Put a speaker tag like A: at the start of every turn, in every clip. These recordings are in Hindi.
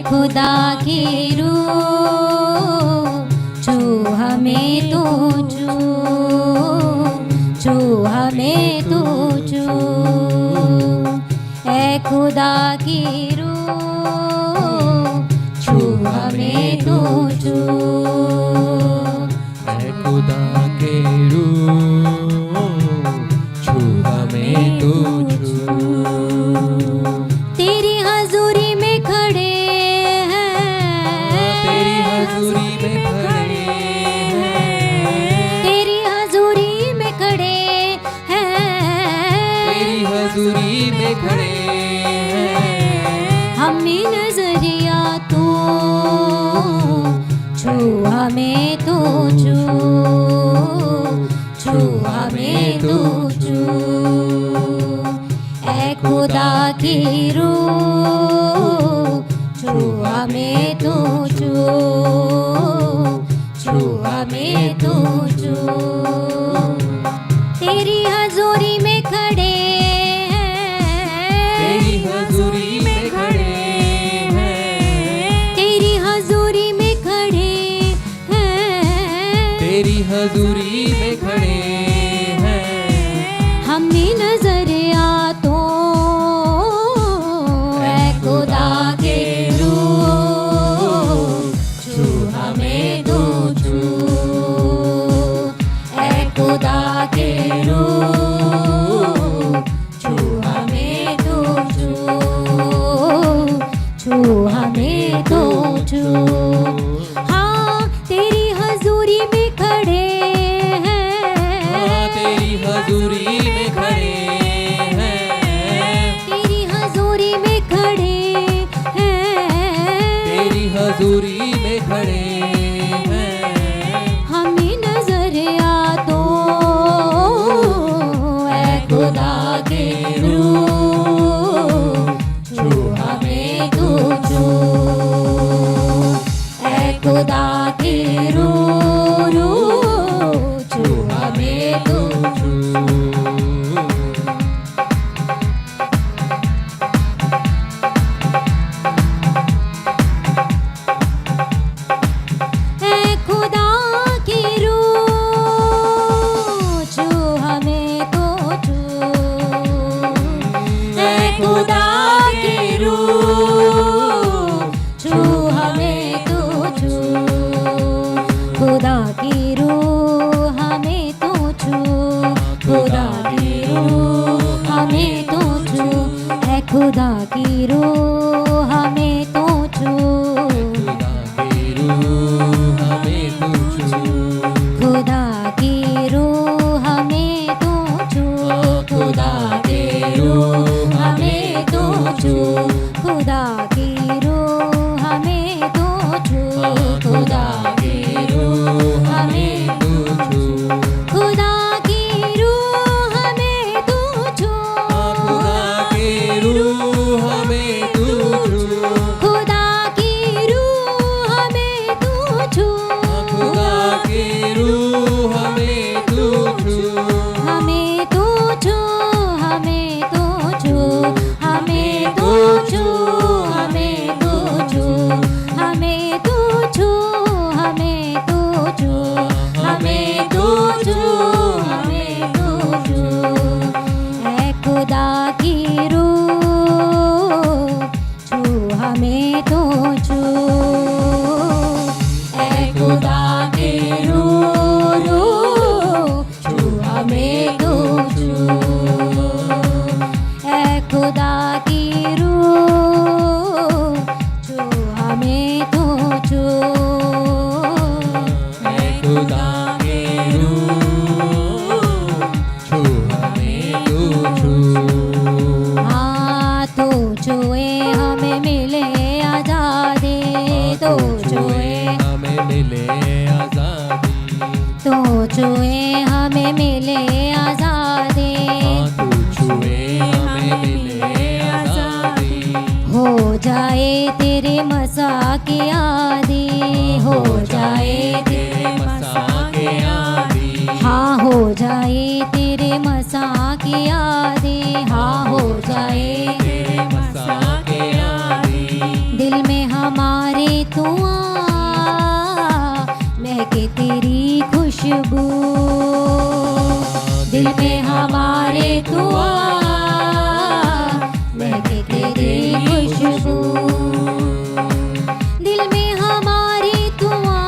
A: खुदा की रूह छू हमें तू छू हमें तू छू ऐ खुदा की रूह छू हमें तू छू
B: ऐ खुदा की रूह छू हमें तू छू
A: तेरी हजूरी में खड़े
B: तेरी हजूरी में खड़े
A: तेरी हजूरी में खड़े
B: तेरी हजूरी में खड़े
A: हमें नजरिया तू छू हमें तू छू हमें तू छू ऐ खुदा की रूह छू हमें तू छू हमें तू छू तेरी हजूरी में खड़े
B: तेरी हजूरी में खड़े
A: तेरी हजूरी में खड़े
B: तेरी हजूरी में खड़े
A: हमने नजरिया तो ऐ खुदा के रूह छू हमें तू छू ऐ खुदा के रूह छू हमें तू छू हमें तू छू हाँ तेरी हजूरी में खड़े
B: तेरी हजूरी में खड़े
A: तेरी हजूरी में खड़े
B: तेरी हजूरी में खड़े
A: हमें नजरिया तो ऐ खुदा के रूह छू हमें तू छू ऐ खुदा के रूह छू हमें तू छू ऐ खुदा की रूह छू हमें तो छू ऐ खुदा की रूह छू हमें तो छू खुदा की रूह हमें तो छू खुदा की रूह हमें तो छू ऐ खुदा की रूह हमें तो छू
B: खुदा की रूह हमें तू छू
A: खुदा की रूह हमें तो छू खुदा की रूह हमें तो छू खुदा की रूह हमें तो छू खुदा की रूह हमें तो छू
B: खुदा की रूह हमें तू छू
A: खुदा की रूह हमें तो छू
B: खुदा की रूह हमें तू छू
A: हमें तो छू हमें तो छू हमें तो छू हमें तो छू हमें तो छू हमें तो छू हमें तो छू हमें तो छू ऐ खुदा की रूह छू हमें तो छू ऐ खुदा की रूह छू हमें तो छू ऐ खुदा की रूह छू हमें तो छू
B: ऐ खुदा की रूह छू हमें तू छू
A: हाँ तो छुए हमें मिले आजादी तो छुए
B: हमें मिले आजादी
A: तो छुए हमें मिले आजादी
B: तू छुए हमें मिले आजादी
A: हो जाए तेरे मसा की आदि हो जाए तेरे मसा
B: के आदि
A: हाँ हो जाए तेरे मसा की आदि हाँ हो जाए
B: तेरे मसा के आदि
A: दिल में हम तू आ, महके तेरी खुशबू। दिल में हमारे तू आ, महके तेरी खुशबू। दिल में हमारी तू आ,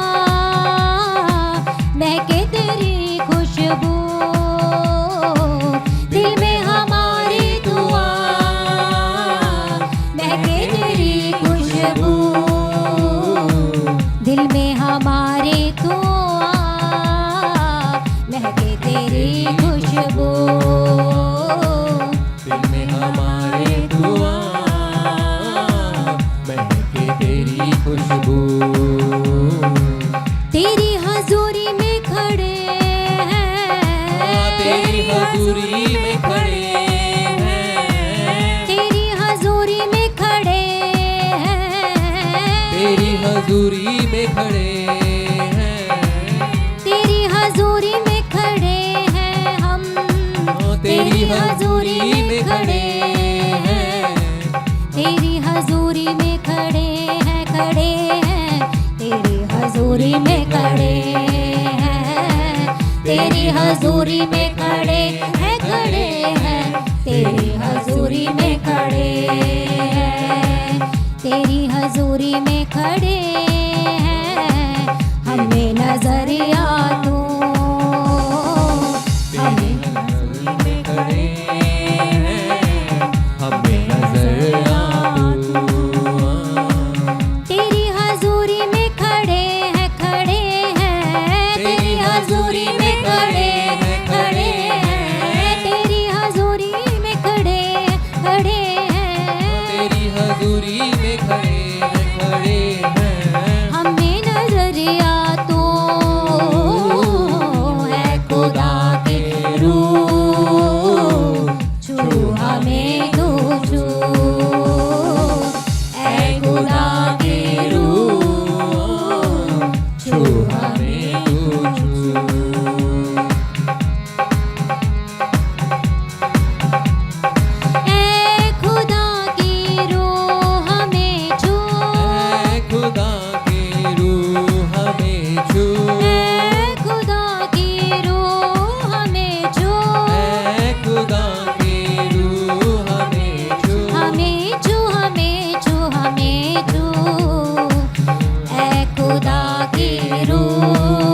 A: महके तेरी खुशबू। दिल में हमारी तू आ, महके तेरी खुशबू। दिल में हमारे तू आ, महके तेरी खुशबू।
B: दिल में हमारे दुआ महके तेरी खुशबू।
A: तेरी हजूरी में खड़े हैं,
B: तेरी हजूरी में खड़े हैं,
A: तेरी हजूरी में खड़े हैं,
B: तेरी हजूरी में खड़े हैं,
A: तेरी हजूरी में खड़े हैं हम।
B: तेरी हजूरी में खड़े हैं,
A: तेरी हजूरी में खड़े हैं, खड़े हैं, तेरी हजूरी में खड़े हैं, तेरी हजूरी में खड़े हैं, खड़े हैं, तेरी हजूरी में खड़े हैं, तेरी हजूरी में खड़े हैं, हमें नजरिया तू,
B: तेरी हजूरी में खड़े हैं, हमें नजर आ तू।
A: तेरी हजूरी में खड़े हैं, खड़े हैं, तेरी हजूरी में खड़े हैं, खड़े हैं, तेरी हजूरी में खड़े हैं, खड़े हैं,
B: तेरी हजूरी में खड़े हैं, खड़े हैं,
A: हमें नजरिया तो है खुदा के रूह, छू हमें तू छू, ऐ खुदा के रूह, छू हमें तू छू। ऐ खुदा की रूह हमें छू,
B: ऐ खुदा की रूह हमें छू,
A: ऐ खुदा की रूह हमें छू,
B: ऐ खुदा की रूह हमें छू,
A: हमें छू, हमें छू, हमें छू, ऐ खुदा की रूह,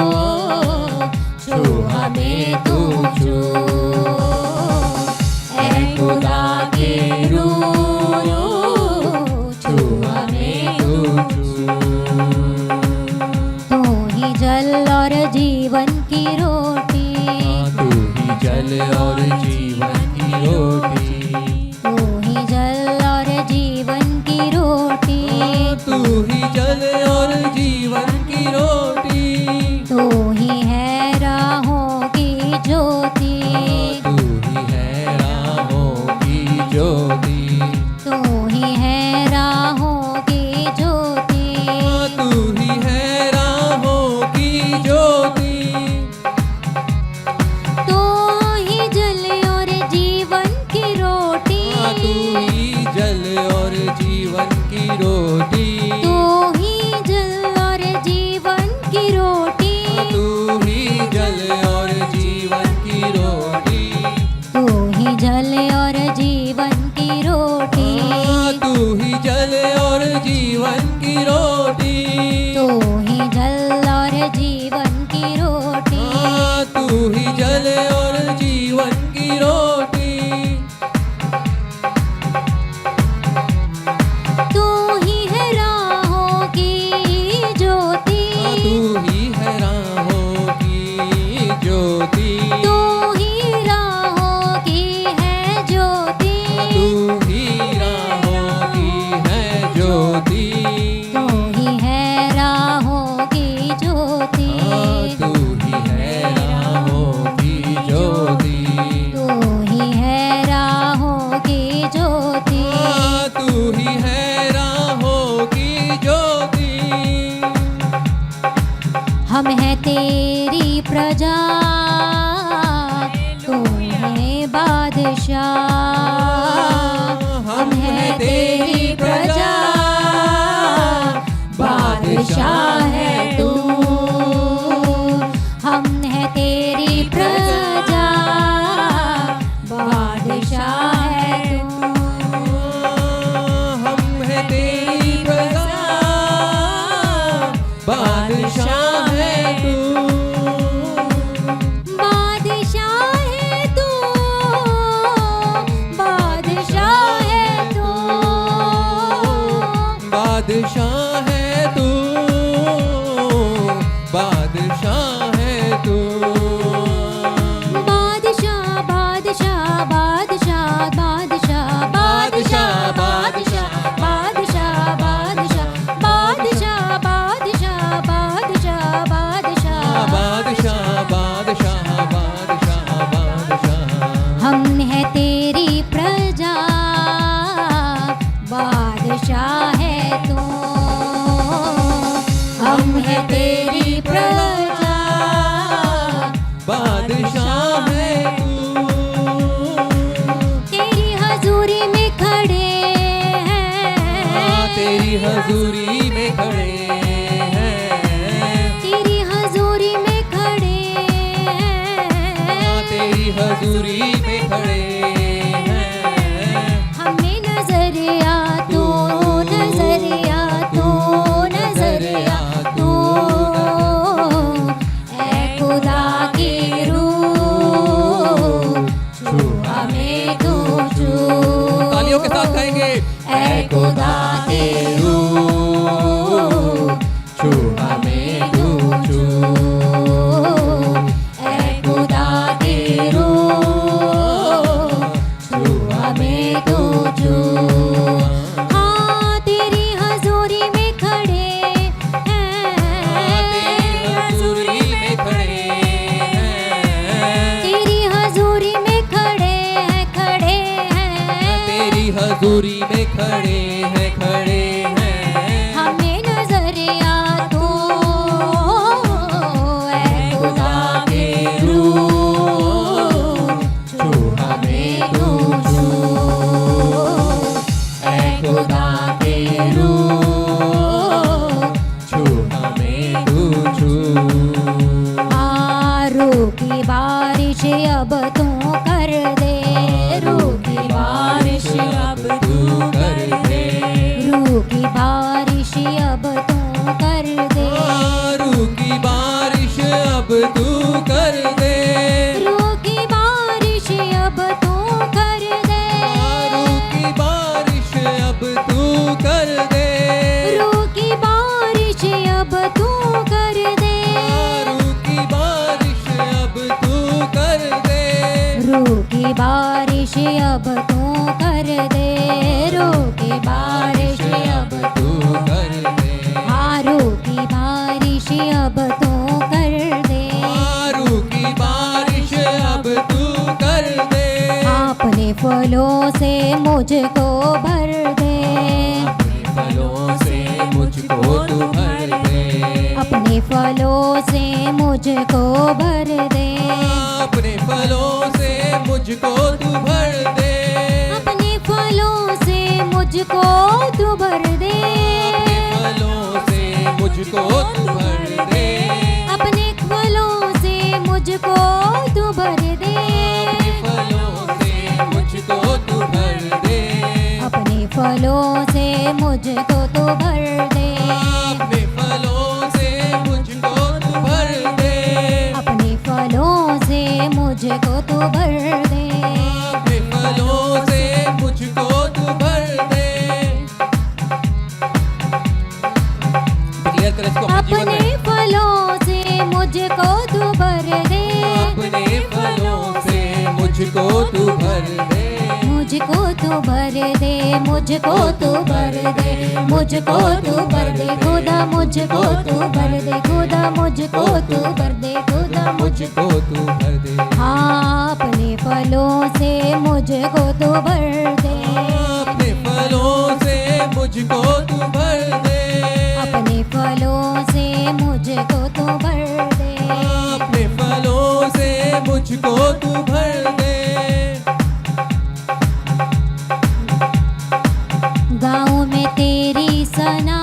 A: छू हमें तू छू, ऐ खुदा की रूह, छू हमें तू छू। तू ही जल और जीवन की रोटी,
B: तू ही जल और जीवन की रोटी,
A: तू ही जल और जीवन की रोटी,
B: तू ही जल और जीवन की रोटी,
A: तू ही है राहों की ज्योति,
B: तू ही है राहों की ज्योति,
A: तू ही है राहों की ज्योति,
B: तू ही है राहों की ज्योति,
A: तू ही जल और जीवन की रोटी,
B: तू ही जल और जीवन की रोटी,
A: तू ही जल और जीवन की रोटी,
B: तू ही जल और जीवन की रोटी,
A: तू ही जल और जीवन की रोटी,
B: तू ही जल और जीवन की रोटी,
A: तू ही जल और जीवन की रोटी,
B: तू ही जल और जीवन की रोटी,
A: तू ही है राहों की ज्योति,
B: तू ही है राहों की ज्योति,
A: तू ही राहों की है ज्योति,
B: तू ही राहों की है ज्योति,
A: तू ही है राहों की ज्योति,
B: तू ही है राहों की ज्योति,
A: तू ही है राहों की ज्योति,
B: तू ही है राहों की ज्योति।
A: हम हैं तेरी प्रजा, तू है बादशाह, हम हैं तेरी प्रजा, बादशाह है तू, हम है तेरी प्रजा, बादशाह है तू,
B: हम है तेरी प्रजा, बादशाह है तू,
A: बादशाह है तू, बादशाह है तू,
B: बादशाह है तू, बादशाह है तू,
A: बादशाह बादशाह बादशाह बादशाह बादशाह बादशाह बादशाह बादशाह बादशाह बादशाह बादशाह बादशाह
B: बादशाह बादशाह बादशाह बादशाह,
A: हम है तेरी प्रजा, बादशाह है तू, हम है तेरी प्रजा,
B: बादशाह है तू,
A: तेरी हजूरी में खड़े हैं,
B: तेरी हजूरी में खड़े हैं,
A: तेरी हजूरी में खड़े हैं,
B: तेरी हजूरी में खड़े हैं,
A: हमें नजरिया तू, नजरिया तू, नजरिया तू, ऐ खुदा की रूह, छू हमें तू छू,
B: तालियों के साथ गाएंगे,
A: ऐ खुदा की रूह,
B: छू हमें तू छू,
A: ऐ खुदा की रूह, छू हमें तू छू, हाँ तेरी हजूरी में खड़े हैं,
B: तेरी हजूरी में खड़े हैं,
A: तेरी हजूरी में खड़े हैं, खड़े हैं,
B: तेरी हजूरी में खड़े हैं, खड़े हैं,
A: हमें नजरिया तू, ऐ खुदा की रूह, छू हमें तू छू, ऐ खुदा की रूह,
B: छू हमें तू छू,
A: रू की बारिश अब तू कर दे, रू की बारिश अब
B: तू कर दे,
A: रू की बारिश अब तू कर दे,
B: रू की बारिश अब तू कर दे,
A: रू की बारिश अब तू कर दे,
B: रू की बारिश अब तू कर दे,
A: रू की बारिश अब तू कर दे,
B: रू की बारिश अब तू कर दे,
A: रू की बारिश अब तू कर दे, रू की बारिश अब
B: तू कर दे,
A: रू की बारिश अब तू कर दे,
B: रू की बारिश अब तू कर दे,
A: अपने फलों से मुझको भर दे,
B: अपने फलों से मुझको तू भर दे,
A: अपने फलों से मुझको भर दे,
B: अपने फलों से मुझको तू भर दे,
A: अपने फलों से मुझको तू भर दे,
B: फलों से मुझको तू भर दे,
A: अपने फलों से मुझको तू भर दे,
B: फलों से मुझको तू भर दे,
A: अपने फलों से मुझको तू भर दे,
B: अपने फलों से मुझको तू भर दे,
A: अपने फलों से मुझको तू भर दे,
B: अपने फलों से मुझको तू भर दे। डिक्लेयर कर इसको अपने जीवन
A: अपने
B: में।
A: फलों से मुझको तू भर दे,
B: अपने फलों से मुझको तू भर दे,
A: मुझको तू भर दे, मुझको तू भर दे, मुझको तू भर दे, खुदा मुझको तू भर दे, खुदा मुझको तू भर दे, खुदा
B: मुझको तू भर दे,
A: हाँ अपने फलों से मुझको तू भर दे,
B: अपने फलों से मुझको तू भर दे,
A: अपने फलों से मुझको तू भर दे,
B: अपने फलों से मुझको तू भर दे।
A: गाँव में तेरी सना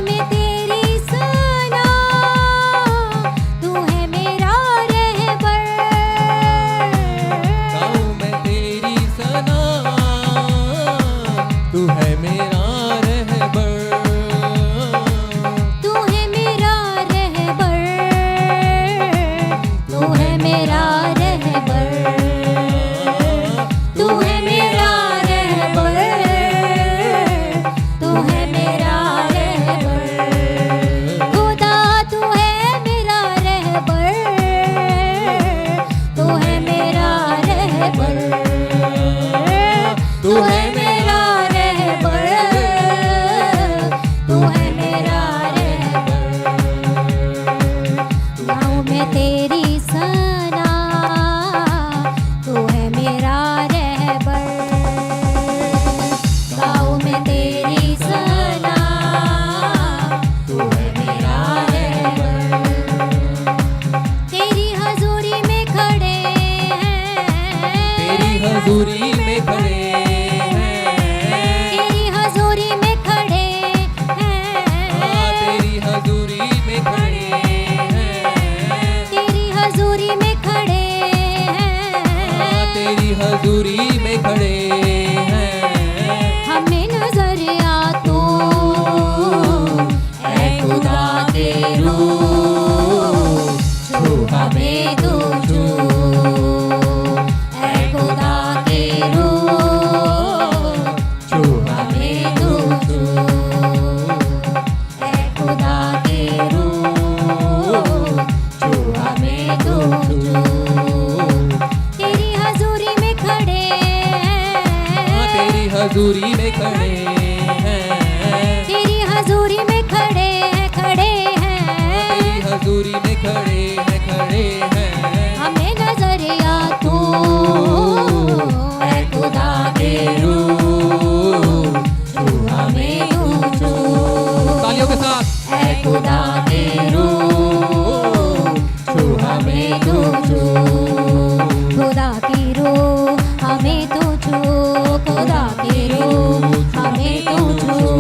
A: में तेरी सना, तू है मेरा रहबर।
B: गाँव में तेरी सना, तू है मेरा रहबर।
A: तू है मेरा रहबर, तू है मेरा रहबर, तू है मेरा रहबर, तू है मेरा रहबर। खुदा तू है मेरा रहबर, तू है मेरा रहबर, तू है मेरा रहबर, तू है मेरा रहबर। गाँव में तेरी सना, तू है मेरा रहबर। गाँव में तेरी सना, तू है मेरा रहबर। तेरी हजूरी में खड़े हैं,
B: तेरी हजूरी में खड़े हैं।
A: तेरी हजूरी में खड़े हैं,
B: तेरी हजूरी में खड़े हैं।
A: तेरी हजूरी में खड़े हैं।
B: तेरी हजूरी में खड़े हैं।
A: हमें नजर आ तू, ऐ खुदा के रूह, छू हमें तू छू, ऐ खुदा के रूह, छू हमें तू छू, ऐ खुदा के रूह, छू हमें तू छू। तेरी हजूरी में खड़े हैं,
B: तेरी हजूरी में खड़े हैं।
A: तेरी हजूरी में खड़े हैं, खड़े हैं।
B: तेरी हजूरी में खड़े हैं, खड़े हैं।
A: हमें नजर आ तू, ऐ खुदा के रूह, छू हमें तू छू,
B: तालियों के साथ।
A: ऐ खुदा के रूह, छू हमें तू छू। खुदा की रूह हमें तू छू, खुदा की रूह हमें तू छू,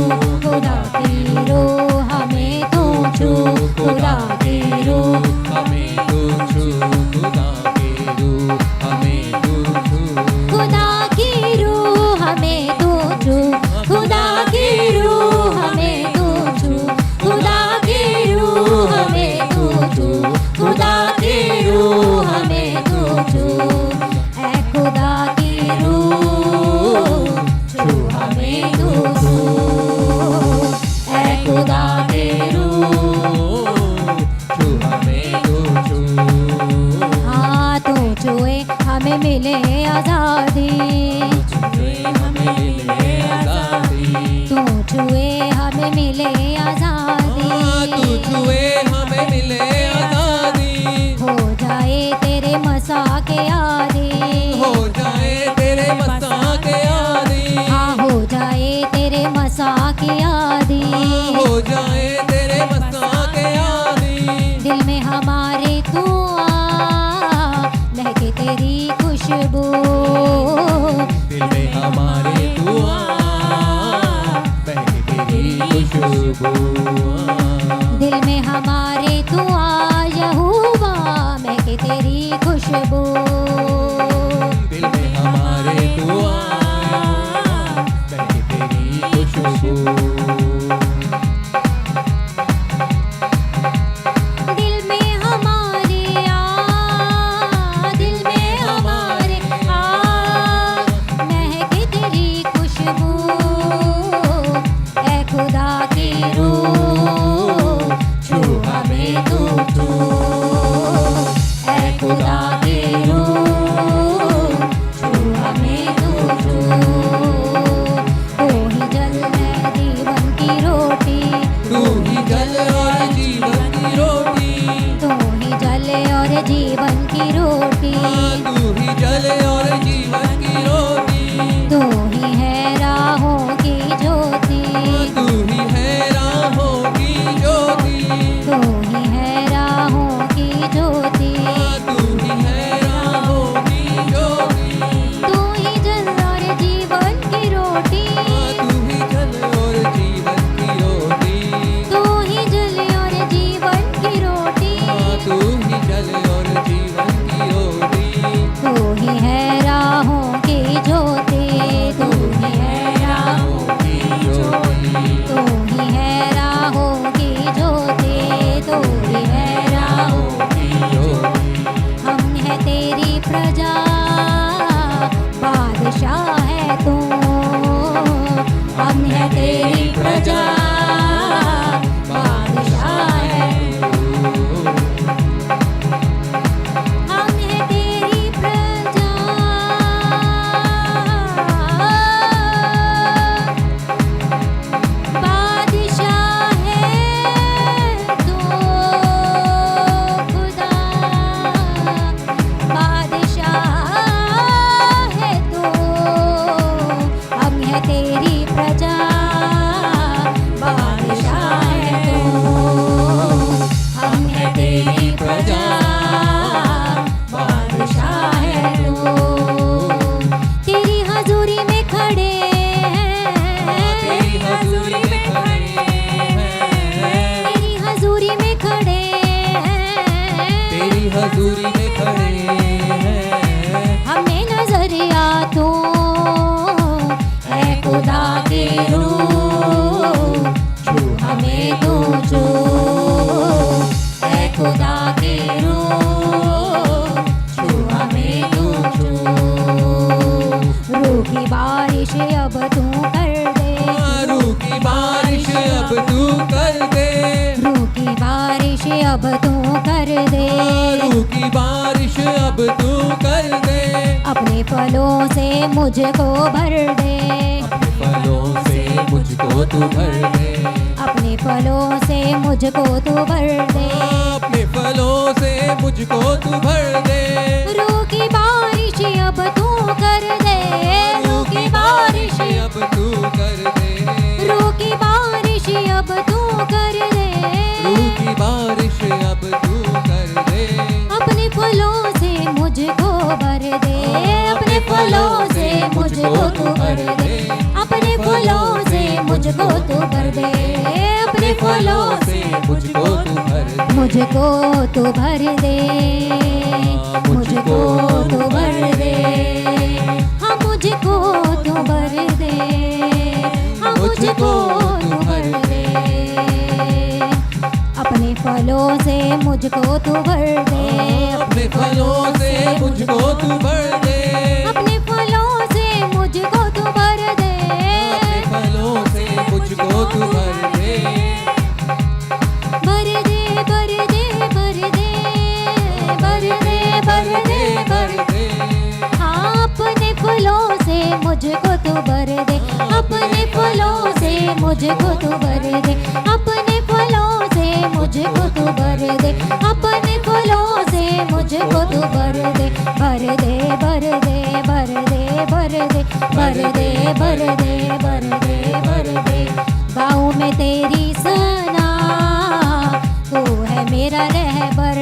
A: खुदा की रूह हमें तू छू, खुदा की रूह
B: हमें तू छू, खुदा के रूह हमें तू छू।
A: खुदा की रूह हमें तू छू, खुदा की रूह हमें तू छू, खुदा की रूह हमें तू छू, खुदा की रूह हमें तू छू। ऐ खुदा की रूह, छू हमें तू छू, ऐ खुदा की रूह,
B: छू हमें तू छू।
A: हाँ तू छुए हमें मिले आजादी,
B: हमें मिले आजादी।
A: तू छुए हमें मिले आजादी,
B: तू छुए हमें मिले आजादी।
A: हो जाए तेरे मसा के आदि,
B: हो जाए तेरे मसा के आदि।
A: हाँ हो जाए तेरे मसा के आदि।
B: हो जाए तेरे मसा के आदि।
A: दिल में हमारे तू आ, महके तेरी खुशबू,
B: दिल में हमारे दुआ बहके तेरी खुशबू।
A: दिल में हमारे तू आ यहोवा, महके तेरी खुशबू।
B: दिल में हमारे दुआ बहके तेरी खुशबू।
A: दिल में हमारे आ, दिल में हमारे आ, महके तेरी खुशबू। ऐ खुदा की रूह, छू हमें तू छू, ऐ खुदा की रूह, छू हमें तू छू। तू ही जल है जीवन की रोटी,
B: तू ही जल और जीवन की रोटी।
A: तू ही जल और जीवन की रोटी,
B: तू ही जल और जीवन की रोटी।
A: तू ही है राहों की ज्योति,
B: तू ही है राहों की ज्योति।
A: तू ही है राहों की ज्योति,
B: तू ही है राहों की ज्योति।
A: तू ही जल और जीवन की रोटी,
B: तू ही जल और जीवन की रोटी।
A: तू
B: हजूरी में खड़े हैं।
A: हमें नजर आ तो है खुदा के रूह, छू हमें तो छू है खुदा के रूह, छू हमें तो छू। रूह की बारिश अब तू कर दे,
B: रूह की बारिश अब तू कर दे,
A: रूह की बारिश अब तू कर दे,
B: रूह की बारिश अब तू कर दे।
A: अपने फलों से मुझको भर दे,
B: अपने फलों से मुझको तू भर दे,
A: अपने फलों से मुझको तू भर दे।
B: अपने फलों से मुझको तू भर दे।
A: रूह की बारिश अब तू कर दे, रूह की बारिश
B: अब तू कर दे,
A: रूह की बारिश अब तू कर दे,
B: रूह की बारिश अब तू कर दे।
A: अपने फलों से मुझको भर दे, अपने फलों से मुझको तू भर दे, अपने फलों से मुझको तू भर दे, अपने फलों से
B: मुझको तू भर दे,
A: मुझको तू भर दे, मुझको तू भर दे, हाँ मुझको तू भर दे, हाँ मुझको तू भर दे। अपने फलों से मुझको तू भर दे,
B: अपने फलों से मुझको तू भर दे,
A: अपने फलों से मुझको तू भर दे,
B: अपने फलों से मुझको तू भर दे।
A: भर दे भर दे भर दे भर दे भर दे भर दे, हाँ अपने फलों से मुझको तू भर दे, अपने फलों से मुझको तू भर दे, अपने फलों से मुझको तू भर दे, अपने फलों से मुझको तू भर दे, भर दे भर दे भर दे भर दे भर दे भर दे भर दे भर दे। गाँव में तेरी सना तू है मेरा रहबर,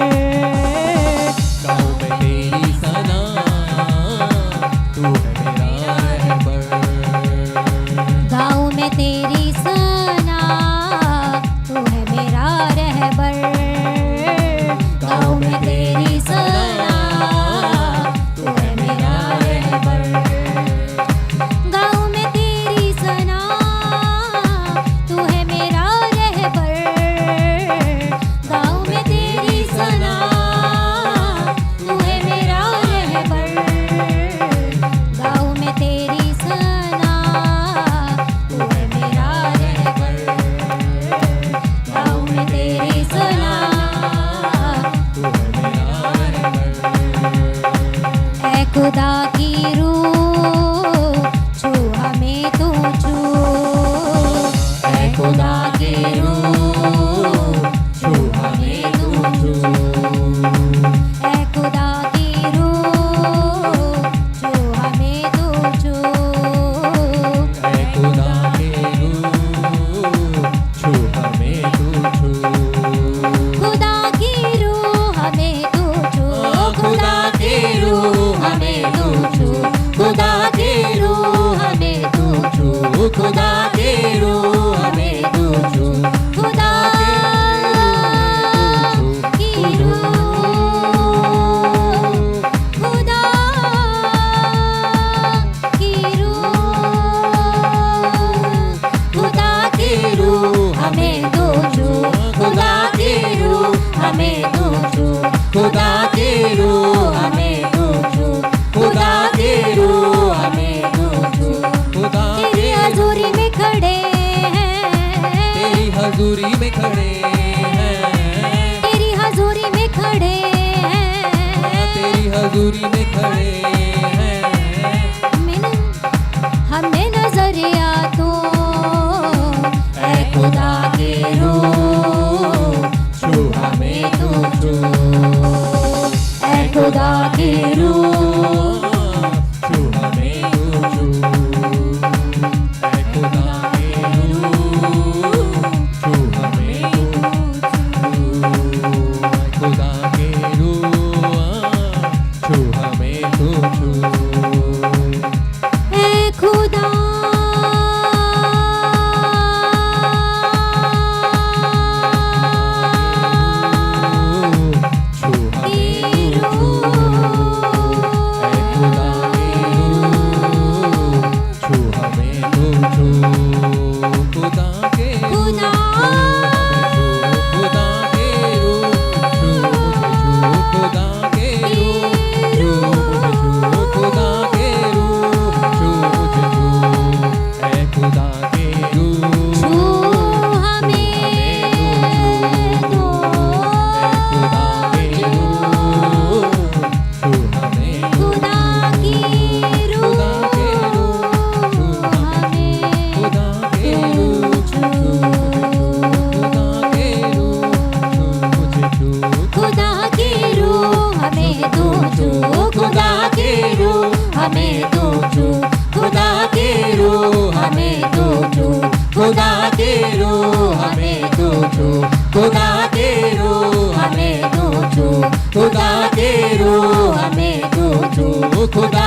B: गाँव में तेरी सना तू है मेरा रहबर,
A: गाँव में तेरी सना तू है मेरा रहबर, गाँव में तेरी सना तू है मेरा रहबर, गाँव में तेरी सना तू है मेरा रहबर, गाँव में तेरी सना तू है मेरा रहबर, गाँव में तेरी सना तू है मेरा रहबर, गाँव में तेरी सना
B: तू है मेरा रहबर।
A: ऐ खुदा की रूह छू हमें तू छू, ऐ खुदा की रूह छू हमें तू छू, ऐ खुदा की रूह छू हमें तू छू,
B: ऐ खुदा के रूह छू हमें तू छू,
A: खुदा की रूह हमें तू छू, खुदा की रूह हमें तू छू, खुदा की रूह हमें तू छू, खुदा की रूह हमें तू छू, खुदा की रूह, खुदा की रूह, खुदा की रूह हमें तू छू, खुदा की रूह हमें तू छू, खुदा की रूह हमें तू छू, खुदा की रूह हमें तू छू।
B: खुदा
A: तेरी हजूरी में खड़े हैं,
B: तेरी हजूरी में खड़े हैं,
A: तेरी हजूरी में खड़े हैं,
B: तेरी हजूरी में खड़े हैं।
A: हमें नजर आ तो ऐ खुदा की रूह छू हमें तू छू, ऐ खुदा की रूह
B: छू हमें तू छू, ऐ खुदा के रूह छू हमें तू छू, ऐ खुदा के रूह छू हमें खुदा की रूह हमें तू छू, खुदा की रूह हमें तू छू, खुदा